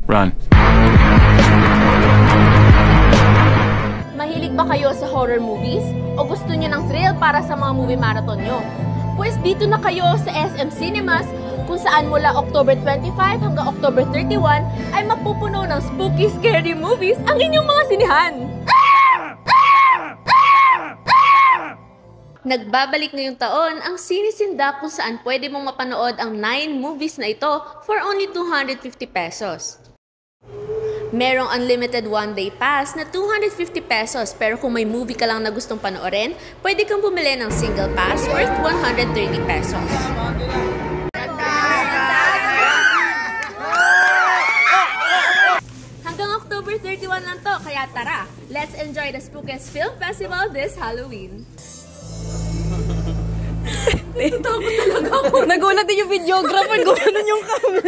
Run. Mahilig ba kayo sa horror movies? O gusto niyo ng thrill para sa mga movie marathon nyo? Pues dito na kayo sa SM Cinemas, kung saan mula October 25 hanggang October 31 ay mapupuno ng spooky, scary movies ang inyong mga sinihan. Nagbabalik ngayong taon ang Sinisindak kung saan pwede mong mapanood ang 9 movies na ito for only 250 pesos. Merong unlimited one-day pass na 250 pesos pero kung may movie ka lang na gustong panoorin, pwede kang bumili ng single pass worth 130 pesos. Hanggang October 31 lang to, kaya tara, let's enjoy the Spookiest Film Festival this Halloween. Nagulat din yung videographer, gumanon yung camera.